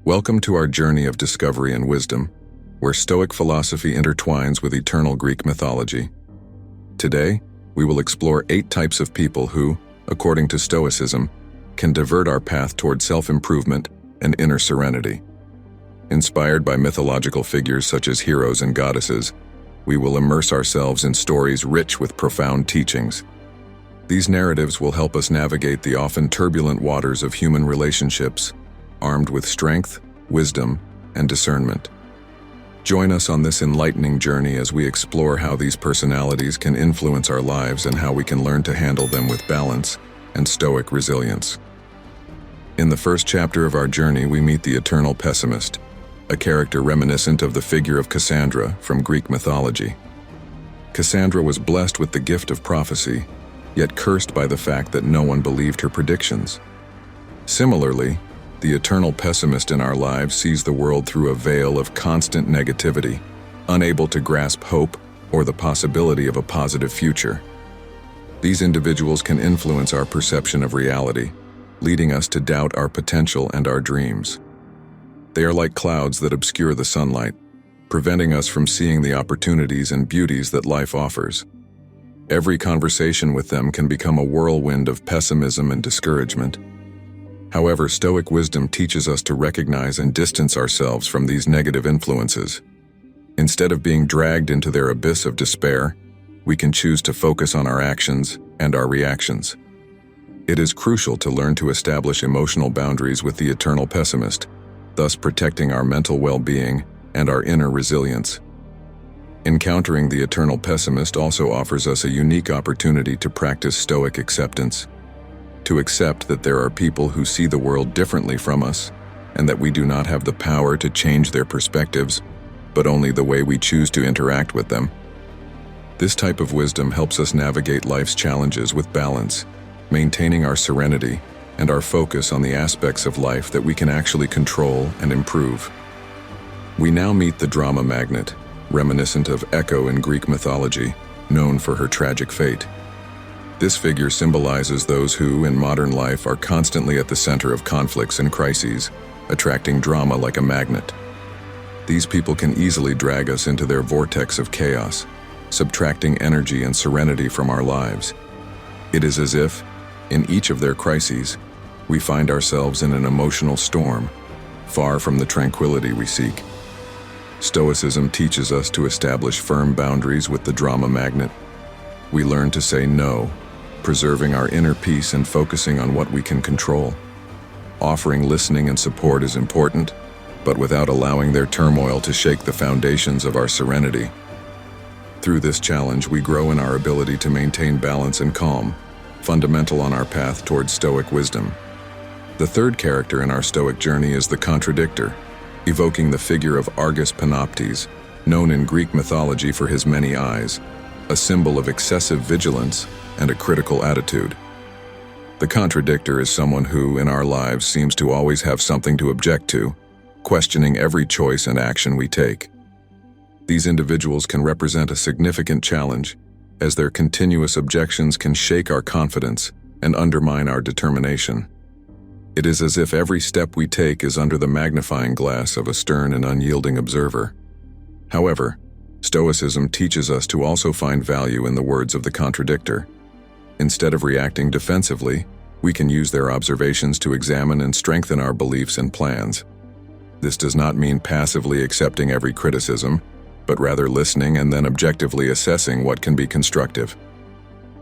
Welcome to our journey of discovery and wisdom, where Stoic philosophy intertwines with eternal Greek mythology. Today, we will explore 8 types of people who, according to Stoicism, can divert our path toward self-improvement and inner serenity. Inspired by mythological figures such as heroes and goddesses, we will immerse ourselves in stories rich with profound teachings. These narratives will help us navigate the often turbulent waters of human relationships, armed with strength, wisdom, and discernment. Join us on this enlightening journey as we explore how these personalities can influence our lives and how we can learn to handle them with balance and stoic resilience. In the first chapter of our journey, we meet the Eternal Pessimist, a character reminiscent of the figure of Cassandra from Greek mythology. Cassandra was blessed with the gift of prophecy, yet cursed by the fact that no one believed her predictions. Similarly, the eternal pessimist in our lives sees the world through a veil of constant negativity, unable to grasp hope or the possibility of a positive future. These individuals can influence our perception of reality, leading us to doubt our potential and our dreams. They are like clouds that obscure the sunlight, preventing us from seeing the opportunities and beauties that life offers. Every conversation with them can become a whirlwind of pessimism and discouragement. However, Stoic wisdom teaches us to recognize and distance ourselves from these negative influences. Instead of being dragged into their abyss of despair, we can choose to focus on our actions and our reactions. It is crucial to learn to establish emotional boundaries with the eternal pessimist, thus protecting our mental well-being and our inner resilience. Encountering the eternal pessimist also offers us a unique opportunity to practice Stoic acceptance, to accept that there are people who see the world differently from us, and that we do not have the power to change their perspectives, but only the way we choose to interact with them. This type of wisdom helps us navigate life's challenges with balance, maintaining our serenity and our focus on the aspects of life that we can actually control and improve. We now meet the drama magnet, reminiscent of Echo in Greek mythology, known for her tragic fate. This figure symbolizes those who, in modern life, are constantly at the center of conflicts and crises, attracting drama like a magnet. These people can easily drag us into their vortex of chaos, subtracting energy and serenity from our lives. It is as if, in each of their crises, we find ourselves in an emotional storm, far from the tranquility we seek. Stoicism teaches us to establish firm boundaries with the drama magnet. We learn to say no, preserving our inner peace and focusing on what we can control. Offering listening and support is important, but without allowing their turmoil to shake the foundations of our serenity. Through this challenge, we grow in our ability to maintain balance and calm, fundamental on our path towards Stoic wisdom. The third character in our Stoic journey is the contradictor, evoking the figure of Argo Panoptes, known in Greek mythology for his many eyes, a symbol of excessive vigilance and a critical attitude. The contradictor is someone who, in our lives, seems to always have something to object to, questioning every choice and action we take. These individuals can represent a significant challenge, as their continuous objections can shake our confidence and undermine our determination. It is as if every step we take is under the magnifying glass of a stern and unyielding observer. However, Stoicism teaches us to also find value in the words of the contradictor. Instead of reacting defensively, we can use their observations to examine and strengthen our beliefs and plans. This does not mean passively accepting every criticism, but rather listening and then objectively assessing what can be constructive.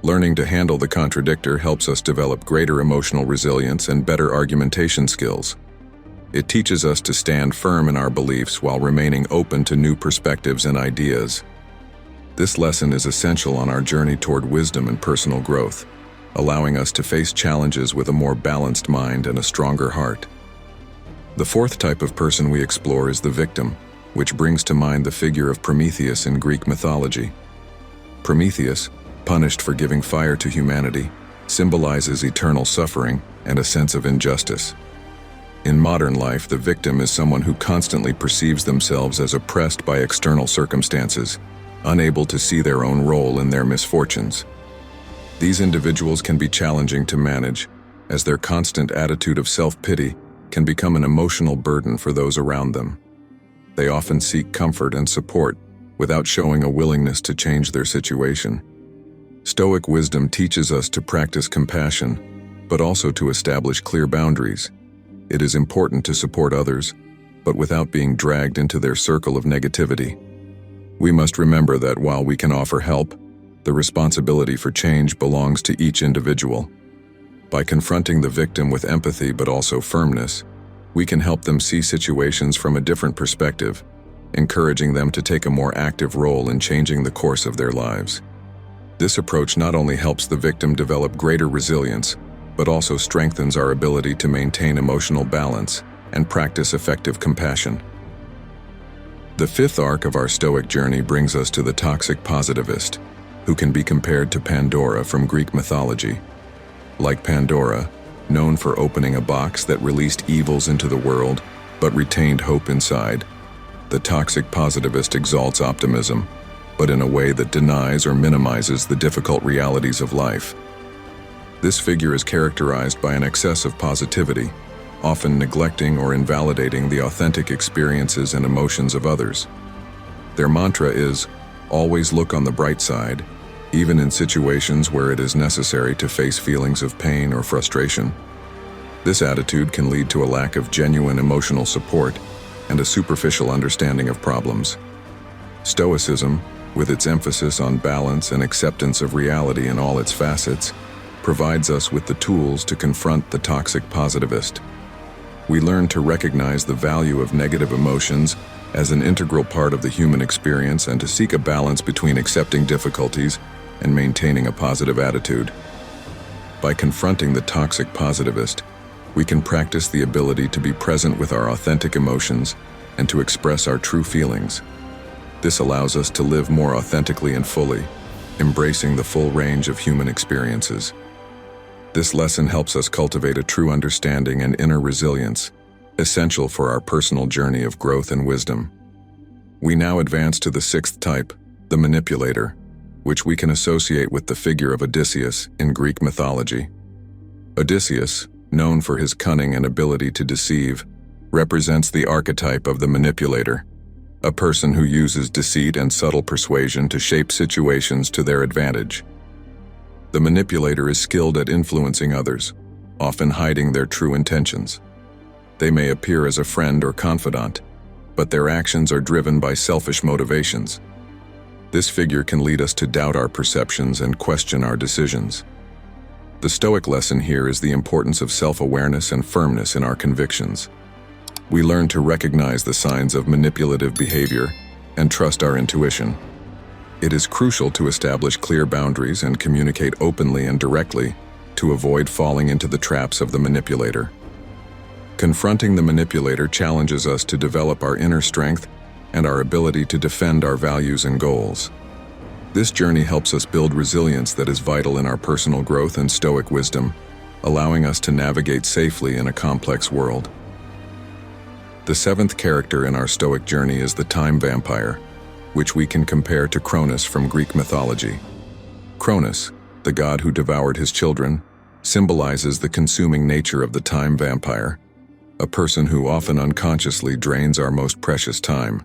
Learning to handle the contradictor helps us develop greater emotional resilience and better argumentation skills. It teaches us to stand firm in our beliefs while remaining open to new perspectives and ideas. This lesson is essential on our journey toward wisdom and personal growth, allowing us to face challenges with a more balanced mind and a stronger heart. The fourth type of person we explore is the victim, which brings to mind the figure of Prometheus in Greek mythology. Prometheus, punished for giving fire to humanity, symbolizes eternal suffering and a sense of injustice. In modern life, the victim is someone who constantly perceives themselves as oppressed by external circumstances, unable to see their own role in their misfortunes. These individuals can be challenging to manage, as their constant attitude of self-pity can become an emotional burden for those around them. They often seek comfort and support without showing a willingness to change their situation. Stoic wisdom teaches us to practice compassion, but also to establish clear boundaries. It is important to support others, but without being dragged into their circle of negativity. We must remember that while we can offer help, the responsibility for change belongs to each individual. By confronting the victim with empathy but also firmness, we can help them see situations from a different perspective, encouraging them to take a more active role in changing the course of their lives. This approach not only helps the victim develop greater resilience, but also strengthens our ability to maintain emotional balance and practice effective compassion. The fifth arc of our Stoic journey brings us to the Toxic Positivist, who can be compared to Pandora from Greek mythology. Like Pandora, known for opening a box that released evils into the world but retained hope inside, the Toxic Positivist exalts optimism, but in a way that denies or minimizes the difficult realities of life. This figure is characterized by an excess of positivity, often neglecting or invalidating the authentic experiences and emotions of others. Their mantra is, always look on the bright side, even in situations where it is necessary to face feelings of pain or frustration. This attitude can lead to a lack of genuine emotional support and a superficial understanding of problems. Stoicism, with its emphasis on balance and acceptance of reality in all its facets, provides us with the tools to confront the toxic positivist. We learn to recognize the value of negative emotions as an integral part of the human experience and to seek a balance between accepting difficulties and maintaining a positive attitude. By confronting the toxic positivist, we can practice the ability to be present with our authentic emotions and to express our true feelings. This allows us to live more authentically and fully, embracing the full range of human experiences. This lesson helps us cultivate a true understanding and inner resilience, essential for our personal journey of growth and wisdom. We now advance to the sixth type, the Manipulator, which we can associate with the figure of Odysseus in Greek mythology. Odysseus, known for his cunning and ability to deceive, represents the archetype of the manipulator, a person who uses deceit and subtle persuasion to shape situations to their advantage. The manipulator is skilled at influencing others, often hiding their true intentions. They may appear as a friend or confidant, but their actions are driven by selfish motivations. This figure can lead us to doubt our perceptions and question our decisions. The Stoic lesson here is the importance of self-awareness and firmness in our convictions. We learn to recognize the signs of manipulative behavior and trust our intuition. It is crucial to establish clear boundaries and communicate openly and directly to avoid falling into the traps of the manipulator. Confronting the manipulator challenges us to develop our inner strength and our ability to defend our values and goals. This journey helps us build resilience that is vital in our personal growth and Stoic wisdom, allowing us to navigate safely in a complex world. The seventh character in our Stoic journey is the time vampire, which we can compare to Cronos from Greek mythology. Cronos, the god who devoured his children, symbolizes the consuming nature of the time vampire, a person who often unconsciously drains our most precious time.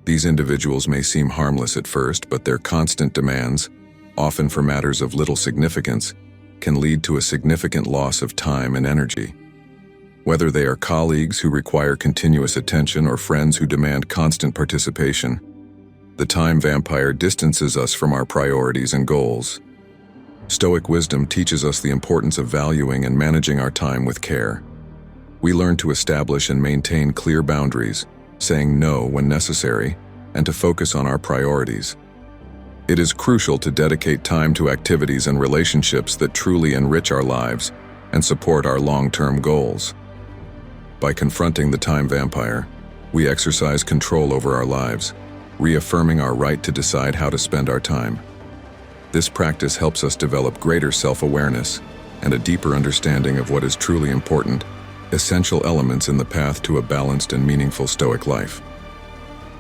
These individuals may seem harmless at first, but their constant demands, often for matters of little significance, can lead to a significant loss of time and energy. Whether they are colleagues who require continuous attention or friends who demand constant participation, the time vampire distances us from our priorities and goals. Stoic wisdom teaches us the importance of valuing and managing our time with care. We learn to establish and maintain clear boundaries, saying no when necessary, and to focus on our priorities. It is crucial to dedicate time to activities and relationships that truly enrich our lives and support our long-term goals. By confronting the time vampire, we exercise control over our lives, reaffirming our right to decide how to spend our time. This practice helps us develop greater self-awareness and a deeper understanding of what is truly important, essential elements in the path to a balanced and meaningful Stoic life.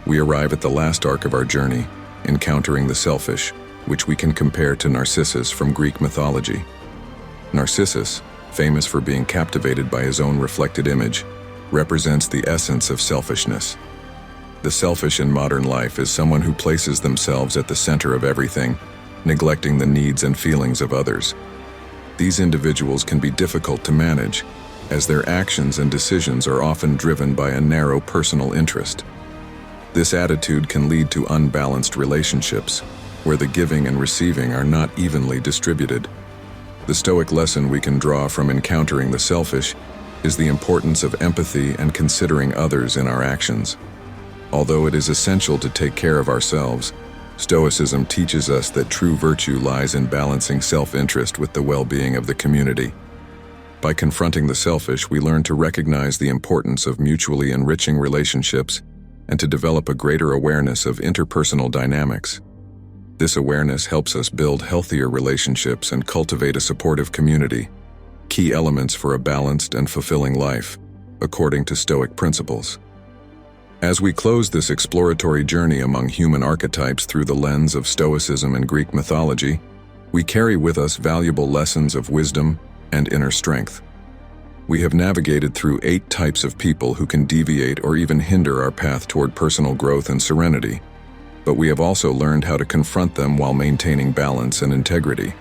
We arrive at the last arc of our journey, encountering the selfish, which we can compare to Narcissus from Greek mythology. Narcissus, famous for being captivated by his own reflected image, represents the essence of selfishness. The selfish in modern life is someone who places themselves at the center of everything, neglecting the needs and feelings of others. These individuals can be difficult to manage, as their actions and decisions are often driven by a narrow personal interest. This attitude can lead to unbalanced relationships, where the giving and receiving are not evenly distributed. The Stoic lesson we can draw from encountering the selfish is the importance of empathy and considering others in our actions. Although it is essential to take care of ourselves, Stoicism teaches us that true virtue lies in balancing self-interest with the well-being of the community. By confronting the selfish, we learn to recognize the importance of mutually enriching relationships and to develop a greater awareness of interpersonal dynamics. This awareness helps us build healthier relationships and cultivate a supportive community, key elements for a balanced and fulfilling life, according to Stoic principles. As we close this exploratory journey among human archetypes through the lens of Stoicism and Greek mythology, we carry with us valuable lessons of wisdom and inner strength. We have navigated through 8 types of people who can deviate or even hinder our path toward personal growth and serenity, but we have also learned how to confront them while maintaining balance and integrity.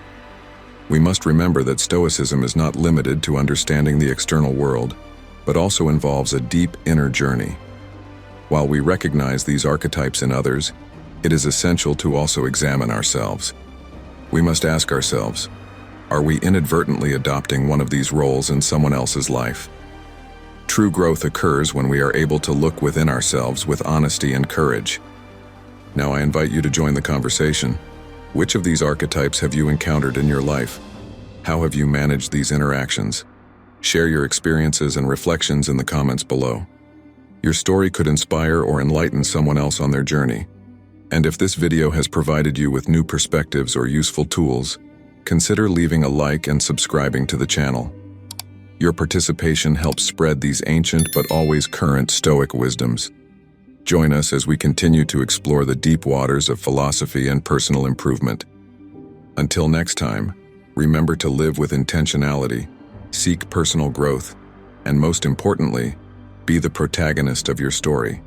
We must remember that Stoicism is not limited to understanding the external world, but also involves a deep inner journey. While we recognize these archetypes in others, it is essential to also examine ourselves. We must ask ourselves, are we inadvertently adopting one of these roles in someone else's life? True growth occurs when we are able to look within ourselves with honesty and courage. Now I invite you to join the conversation. Which of these archetypes have you encountered in your life? How have you managed these interactions? Share your experiences and reflections in the comments below. Your story could inspire or enlighten someone else on their journey. And if this video has provided you with new perspectives or useful tools, consider leaving a like and subscribing to the channel. Your participation helps spread these ancient but always current Stoic wisdoms. Join us as we continue to explore the deep waters of philosophy and personal improvement. Until next time, remember to live with intentionality, seek personal growth, and most importantly, be the protagonist of your story.